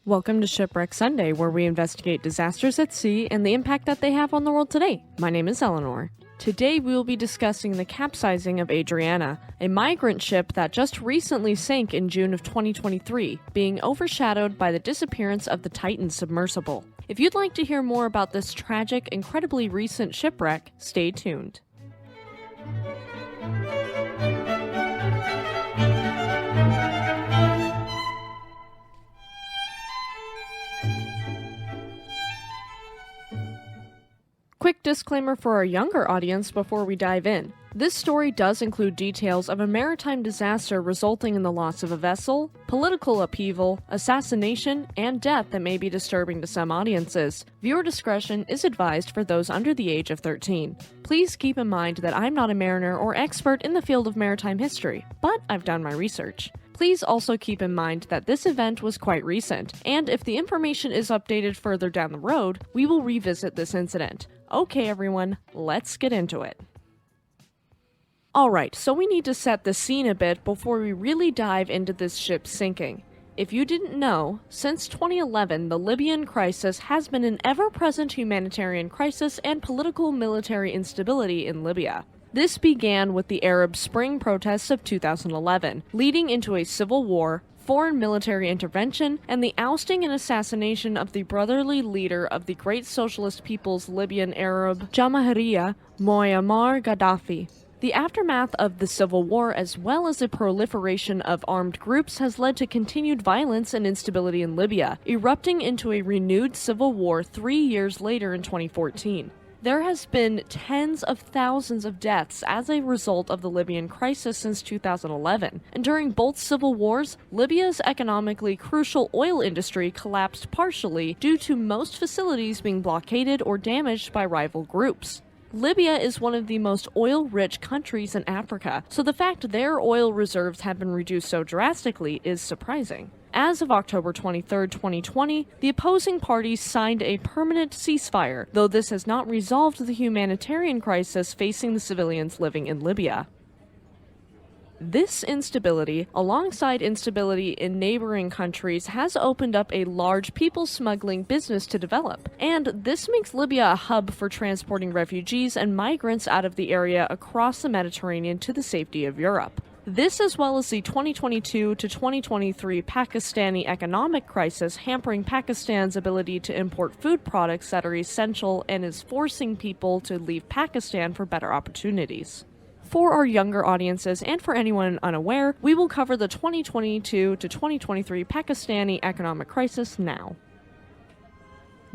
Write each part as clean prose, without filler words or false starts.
Welcome to Shipwreck Sunday, where we investigate disasters at sea and the impact that they have on the world today. My name is Eleanor. Today we will be discussing the capsizing of Adriana, a migrant ship that just recently sank in June of 2023, being overshadowed by the disappearance of the Titan Submersible. If you'd like to hear more about this tragic, incredibly recent shipwreck, stay tuned. Quick disclaimer for our younger audience before we dive in. This story does include details of a maritime disaster resulting in the loss of a vessel, political upheaval, assassination, and death that may be disturbing to some audiences. Viewer discretion is advised for those under the age of 13. Please keep in mind that I'm not a mariner or expert in the field of maritime history, but I've done my research. Please also keep in mind that this event was quite recent, and if the information is updated further down the road, we will revisit this incident. Okay everyone, let's get into it. Alright, so we need to set the scene a bit before we really dive into this ship sinking. If you didn't know, since 2011, the Libyan crisis has been an ever-present humanitarian crisis and political military instability in Libya. This began with the Arab Spring protests of 2011, leading into a civil war, foreign military intervention, and the ousting and assassination of the brotherly leader of the Great Socialist People's Libyan Arab Jamahiriya, Muammar Gaddafi. The aftermath of the civil war, as well as the proliferation of armed groups, has led to continued violence and instability in Libya, erupting into a renewed civil war 3 years later in 2014. There has been tens of thousands of deaths as a result of the Libyan crisis since 2011, and during both civil wars, Libya's economically crucial oil industry collapsed partially due to most facilities being blockaded or damaged by rival groups. Libya is one of the most oil-rich countries in Africa, so the fact their oil reserves have been reduced so drastically is surprising. As of October 23, 2020, the opposing parties signed a permanent ceasefire, though this has not resolved the humanitarian crisis facing the civilians living in Libya. This instability, alongside instability in neighboring countries, has opened up a large people smuggling business to develop, and this makes Libya a hub for transporting refugees and migrants out of the area across the Mediterranean to the safety of Europe. This, as well as the 2022 to 2023 Pakistani economic crisis, hampering Pakistan's ability to import food products that are essential and is forcing people to leave Pakistan for better opportunities. For our younger audiences and for anyone unaware, we will cover the 2022 to 2023 Pakistani economic crisis now.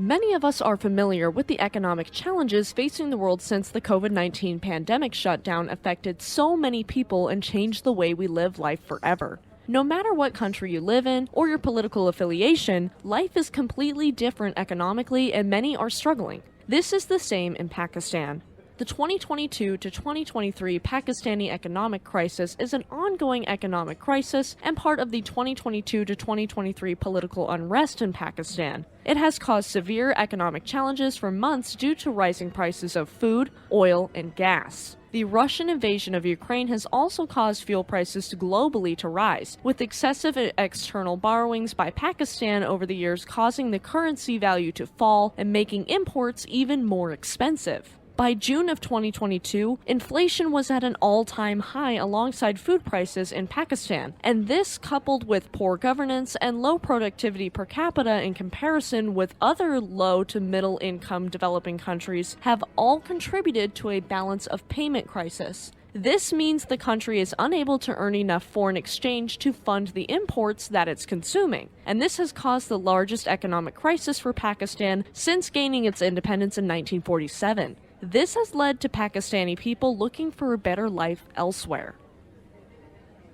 Many of us are familiar with the economic challenges facing the world since the COVID-19 pandemic shutdown affected so many people and changed the way we live life forever. No matter what country you live in or your political affiliation, life is completely different economically and many are struggling. This is the same in Pakistan. The 2022 to 2023 Pakistani economic crisis is an ongoing economic crisis and part of the 2022 to 2023 political unrest in Pakistan. It has caused severe economic challenges for months due to rising prices of food, oil, and gas. The Russian invasion of Ukraine has also caused fuel prices globally to rise, with excessive external borrowings by Pakistan over the years causing the currency value to fall and making imports even more expensive. By June of 2022, inflation was at an all-time high alongside food prices in Pakistan, and this, coupled with poor governance and low productivity per capita in comparison with other low to middle income developing countries, have all contributed to a balance of payment crisis. This means the country is unable to earn enough foreign exchange to fund the imports that it's consuming, and this has caused the largest economic crisis for Pakistan since gaining its independence in 1947. This has led to Pakistani people looking for a better life elsewhere.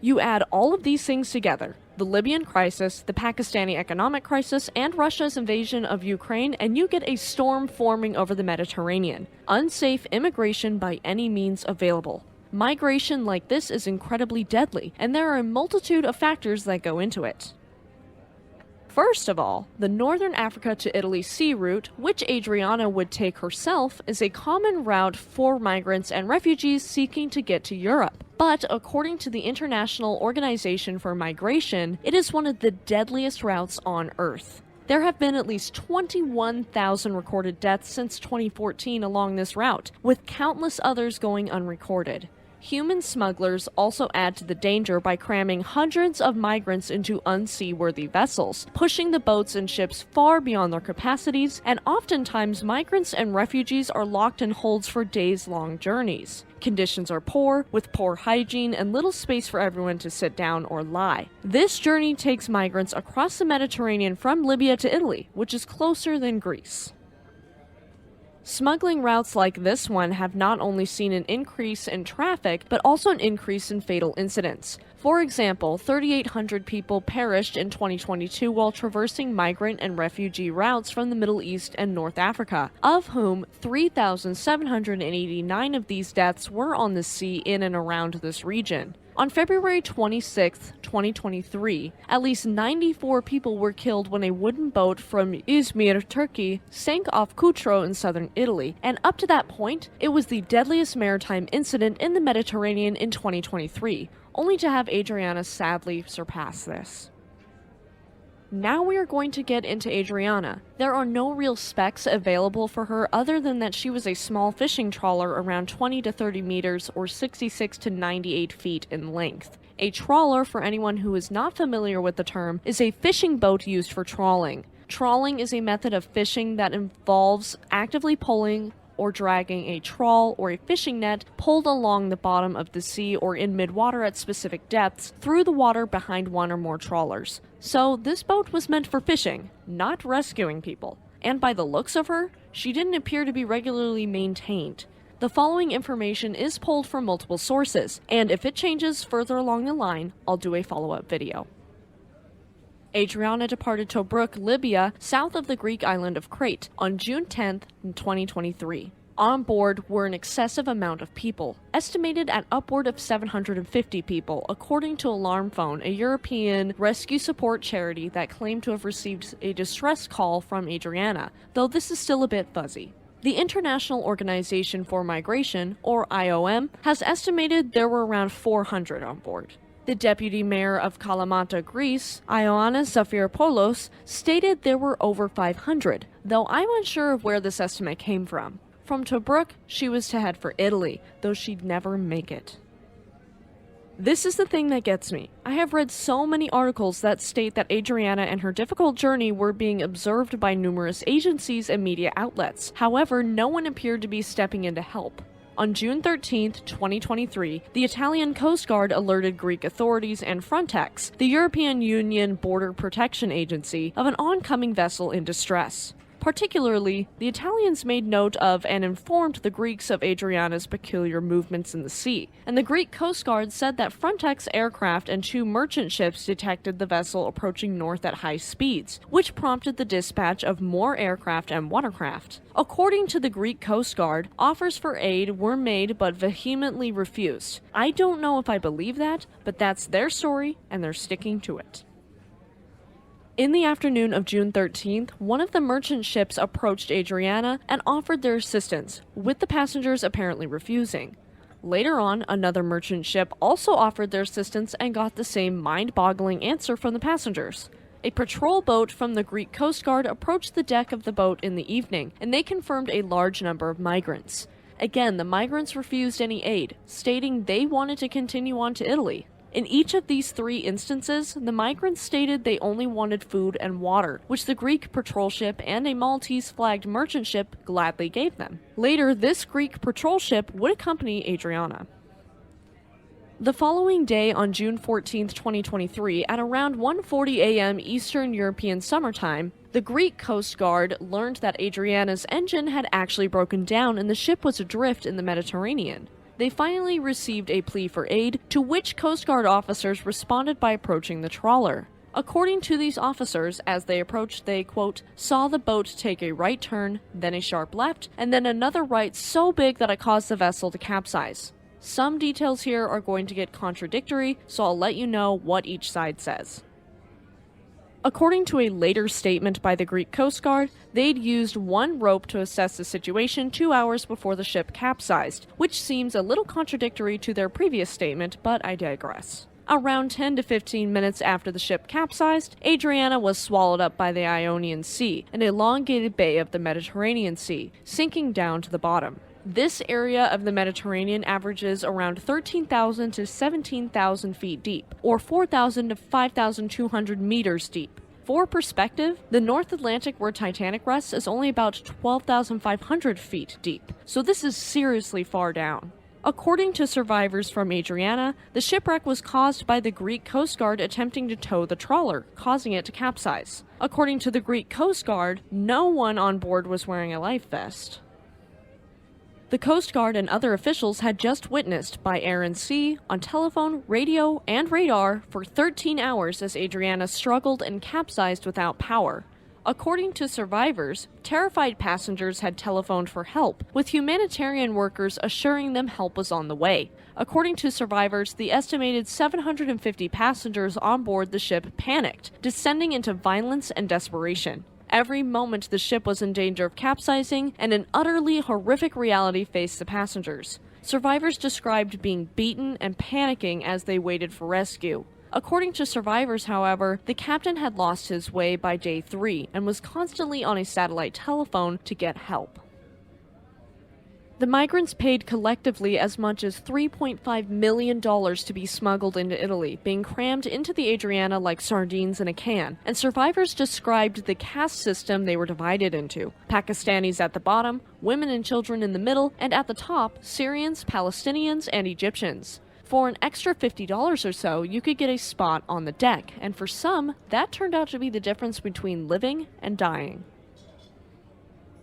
You add all of these things together, the Libyan crisis, the Pakistani economic crisis, and Russia's invasion of Ukraine, and you get a storm forming over the Mediterranean. Unsafe immigration by any means available. Migration like this is incredibly deadly, and there are a multitude of factors that go into it. First of all, the Northern Africa to Italy sea route, which Adriana would take herself, is a common route for migrants and refugees seeking to get to Europe. But according to the International Organization for Migration, it is one of the deadliest routes on Earth. There have been at least 21,000 recorded deaths since 2014 along this route, with countless others going unrecorded. Human smugglers also add to the danger by cramming hundreds of migrants into unseaworthy vessels, pushing the boats and ships far beyond their capacities, and oftentimes migrants and refugees are locked in holds for days-long journeys. Conditions are poor, with poor hygiene and little space for everyone to sit down or lie. This journey takes migrants across the Mediterranean from Libya to Italy, which is closer than Greece. Smuggling routes like this one have not only seen an increase in traffic, but also an increase in fatal incidents. For example, 3,800 people perished in 2022 while traversing migrant and refugee routes from the Middle East and North Africa, of whom 3,789 of these deaths were on the sea in and around this region. On February 26, 2023, at least 94 people were killed when a wooden boat from Izmir, Turkey, sank off Cutro in southern Italy, and up to that point, it was the deadliest maritime incident in the Mediterranean in 2023, only to have Adriana sadly surpass this. Now we are going to get into Adriana. There are no real specs available for her other than that she was a small fishing trawler around 20 to 30 meters or 66 to 98 feet in length. A trawler, for anyone who is not familiar with the term, is a fishing boat used for trawling. Trawling is a method of fishing that involves actively pulling or dragging a trawl or a fishing net pulled along the bottom of the sea or in midwater at specific depths through the water behind one or more trawlers. So this boat was meant for fishing, not rescuing people. And by the looks of her, she didn't appear to be regularly maintained. The following information is pulled from multiple sources, and if it changes further along the line, I'll do a follow-up video. Adriana departed Tobruk, Libya, south of the Greek island of Crete, on June 10, 2023. On board were an excessive amount of people, estimated at upward of 750 people, according to Alarm Phone, a European rescue support charity that claimed to have received a distress call from Adriana, though this is still a bit fuzzy. The International Organization for Migration, or IOM, has estimated there were around 400 on board. The deputy mayor of Kalamata, Greece, Ioannis Zafiropoulos, stated there were over 500, though I'm unsure of where this estimate came from. From Tobruk, she was to head for Italy, though she'd never make it. This is the thing that gets me. I have read so many articles that state that Adriana and her difficult journey were being observed by numerous agencies and media outlets. However, no one appeared to be stepping in to help. On June 13, 2023, the Italian Coast Guard alerted Greek authorities and Frontex, the European Union Border Protection Agency, of an oncoming vessel in distress. Particularly, the Italians made note of and informed the Greeks of Adriana's peculiar movements in the sea, and the Greek Coast Guard said that Frontex aircraft and 2 merchant ships detected the vessel approaching north at high speeds, which prompted the dispatch of more aircraft and watercraft. According to the Greek Coast Guard, offers for aid were made but vehemently refused. I don't know if I believe that, but that's their story, and they're sticking to it. In the afternoon of June 13th, one of the merchant ships approached Adriana and offered their assistance, with the passengers apparently refusing. Later on, another merchant ship also offered their assistance and got the same mind-boggling answer from the passengers. A patrol boat from the Greek Coast Guard approached the deck of the boat in the evening, and they confirmed a large number of migrants. Again, the migrants refused any aid, stating they wanted to continue on to Italy. In each of these 3 instances, the migrants stated they only wanted food and water, which the Greek patrol ship and a Maltese-flagged merchant ship gladly gave them. Later, this Greek patrol ship would accompany Adriana. The following day, on June 14, 2023, at around 1:40 a.m. Eastern European Summertime, the Greek Coast Guard learned that Adriana's engine had actually broken down and the ship was adrift in the Mediterranean. They finally received a plea for aid, to which Coast Guard officers responded by approaching the trawler. According to these officers, as they approached, they, quote, saw the boat take a right turn, then a sharp left, and then another right so big that it caused the vessel to capsize. Some details here are going to get contradictory, so I'll let you know what each side says. According to a later statement by the Greek Coast Guard, they'd used one rope to assess the situation 2 hours before the ship capsized, which seems a little contradictory to their previous statement, but I digress. Around 10 to 15 minutes after the ship capsized, Adriana was swallowed up by the Ionian Sea, an elongated bay of the Mediterranean Sea, sinking down to the bottom. This area of the Mediterranean averages around 13,000 to 17,000 feet deep, or 4,000 to 5,200 meters deep. For perspective, the North Atlantic where Titanic rests is only about 12,500 feet deep, so this is seriously far down. According to survivors from Adriana, the shipwreck was caused by the Greek Coast Guard attempting to tow the trawler, causing it to capsize. According to the Greek Coast Guard, no one on board was wearing a life vest. The Coast Guard and other officials had just witnessed, by air and sea, on telephone, radio, and radar, for 13 hours as Adriana struggled and capsized without power. According to survivors, terrified passengers had telephoned for help, with humanitarian workers assuring them help was on the way. According to survivors, the estimated 750 passengers on board the ship panicked, descending into violence and desperation. Every moment the ship was in danger of capsizing, and an utterly horrific reality faced the passengers. Survivors described being beaten and panicking as they waited for rescue. According to survivors, however, the captain had lost his way by day 3 and was constantly on a satellite telephone to get help. The migrants paid collectively as much as $3.5 million to be smuggled into Italy, being crammed into the Adriana like sardines in a can, and survivors described the caste system they were divided into. Pakistanis at the bottom, women and children in the middle, and at the top, Syrians, Palestinians, and Egyptians. For an extra $50 or so, you could get a spot on the deck, and for some, that turned out to be the difference between living and dying.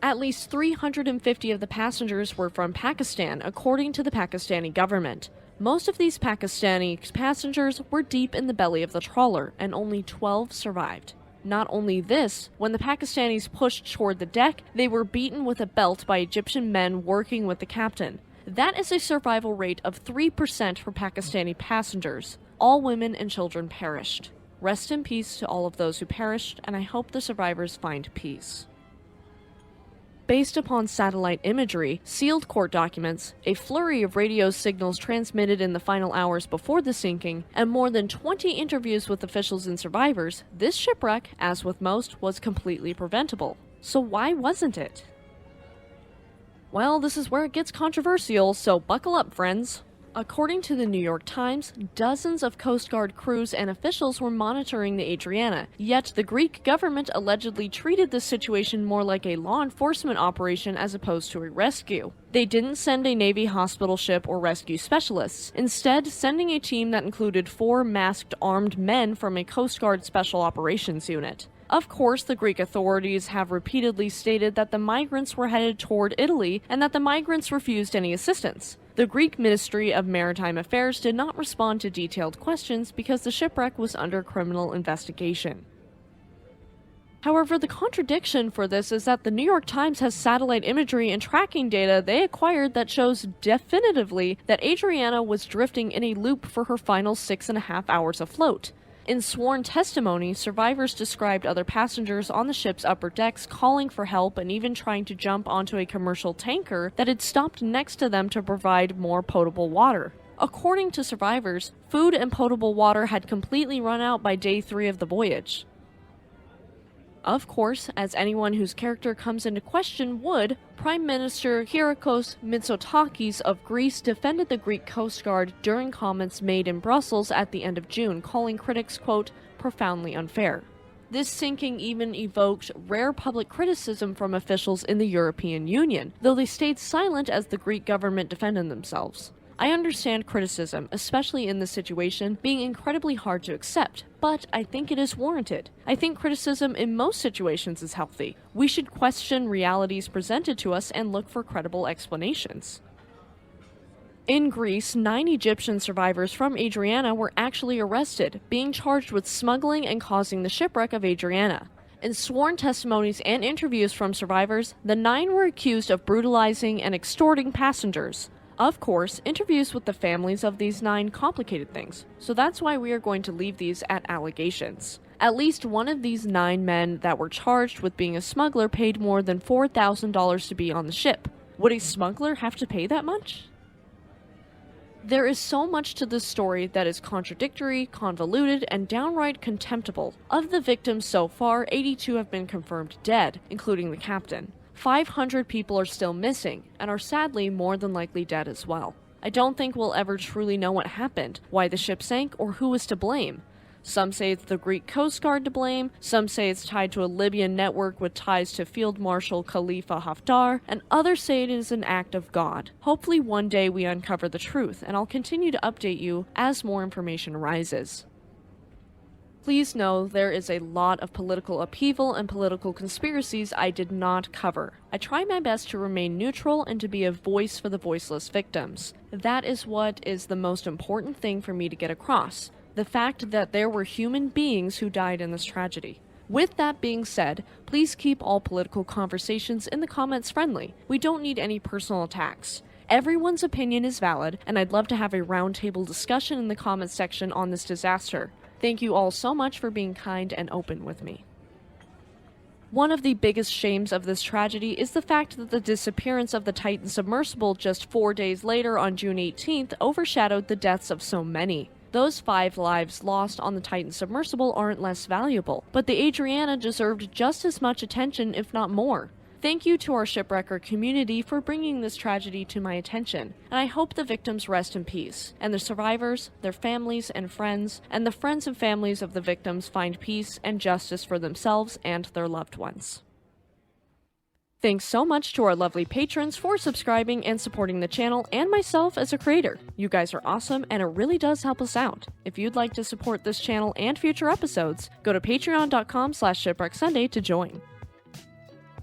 At least 350 of the passengers were from Pakistan, according to the Pakistani government. Most of these Pakistani passengers were deep in the belly of the trawler, and only 12 survived. Not only this, when the Pakistanis pushed toward the deck, they were beaten with a belt by Egyptian men working with the captain. That is a survival rate of 3% for Pakistani passengers. All women and children perished. Rest in peace to all of those who perished, and I hope the survivors find peace. Based upon satellite imagery, sealed court documents, a flurry of radio signals transmitted in the final hours before the sinking, and more than 20 interviews with officials and survivors, this shipwreck, as with most, was completely preventable. So why wasn't it? Well, this is where it gets controversial, so buckle up, friends. According to the New York Times, dozens of Coast Guard crews and officials were monitoring the Adriana, yet the Greek government allegedly treated this situation more like a law enforcement operation as opposed to a rescue. They didn't send a Navy hospital ship or rescue specialists, instead sending a team that included 4 masked armed men from a Coast Guard Special Operations Unit. Of course, the Greek authorities have repeatedly stated that the migrants were headed toward Italy and that the migrants refused any assistance. The Greek Ministry of Maritime Affairs did not respond to detailed questions because the shipwreck was under criminal investigation. However, the contradiction for this is that the New York Times has satellite imagery and tracking data they acquired that shows definitively that Adriana was drifting in a loop for her final 6.5 hours afloat. In sworn testimony, survivors described other passengers on the ship's upper decks calling for help and even trying to jump onto a commercial tanker that had stopped next to them to provide more potable water. According to survivors, food and potable water had completely run out by day 3 of the voyage. Of course, as anyone whose character comes into question would, Prime Minister Kyriakos Mitsotakis of Greece defended the Greek Coast Guard during comments made in Brussels at the end of June, calling critics, quote, profoundly unfair. This sinking even evoked rare public criticism from officials in the European Union, though they stayed silent as the Greek government defended themselves. I understand criticism, especially in this situation, being incredibly hard to accept, but I think it is warranted. I think criticism in most situations is healthy. We should question realities presented to us and look for credible explanations. In Greece, 9 Egyptian survivors from Adriana were actually arrested, being charged with smuggling and causing the shipwreck of Adriana. In sworn testimonies and interviews from survivors, the 9 were accused of brutalizing and extorting passengers. Of course, interviews with the families of these 9 complicated things, so that's why we are going to leave these at allegations. At least one of these 9 men that were charged with being a smuggler paid more than $4,000 to be on the ship. Would a smuggler have to pay that much? There is so much to this story that is contradictory, convoluted, and downright contemptible. Of the victims so far, 82 have been confirmed dead, including the captain. 500 people are still missing, and are sadly more than likely dead as well. I don't think we'll ever truly know what happened, why the ship sank, or who was to blame. Some say it's the Greek Coast Guard to blame, some say it's tied to a Libyan network with ties to Field Marshal Khalifa Haftar, and others say it is an act of God. Hopefully one day we uncover the truth, and I'll continue to update you as more information arises. Please know there is a lot of political upheaval and political conspiracies I did not cover. I try my best to remain neutral and to be a voice for the voiceless victims. That is what is the most important thing for me to get across. The fact that there were human beings who died in this tragedy. With that being said, please keep all political conversations in the comments friendly. We don't need any personal attacks. Everyone's opinion is valid, and I'd love to have a roundtable discussion in the comments section on this disaster. Thank you all so much for being kind and open with me. One of the biggest shames of this tragedy is the fact that the disappearance of the Titan Submersible just 4 days later on June 18th overshadowed the deaths of so many. Those 5 lives lost on the Titan Submersible aren't less valuable, but the Adriana deserved just as much attention, if not more. Thank you to our shipwrecker community for bringing this tragedy to my attention, and I hope the victims rest in peace, and the survivors, their families and friends, and the friends and families of the victims find peace and justice for themselves and their loved ones. Thanks so much to our lovely patrons for subscribing and supporting the channel and myself as a creator. You guys are awesome and it really does help us out. If you'd like to support this channel and future episodes, go to patreon.com/shipwrecksunday to join.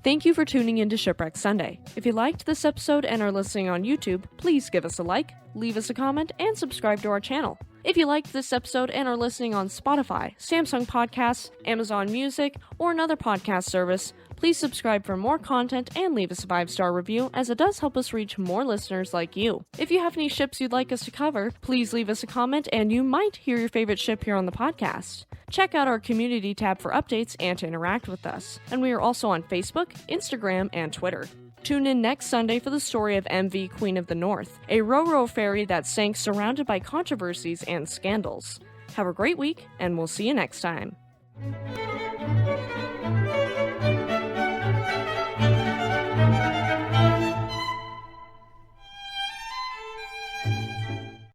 Thank you for tuning in to Shipwreck Sunday. If you liked this episode and are listening on YouTube, please give us a like, leave us a comment, and subscribe to our channel. If you liked this episode and are listening on Spotify, Samsung Podcasts, Amazon Music, or another podcast service, please subscribe for more content and leave us a 5-star review, as it does help us reach more listeners like you. If you have any ships you'd like us to cover, please leave us a comment and you might hear your favorite ship here on the podcast. Check out our community tab for updates and to interact with us. And we are also on Facebook, Instagram, and Twitter. Tune in next Sunday for the story of MV Queen of the North, a ro-ro ferry that sank surrounded by controversies and scandals. Have a great week, and we'll see you next time.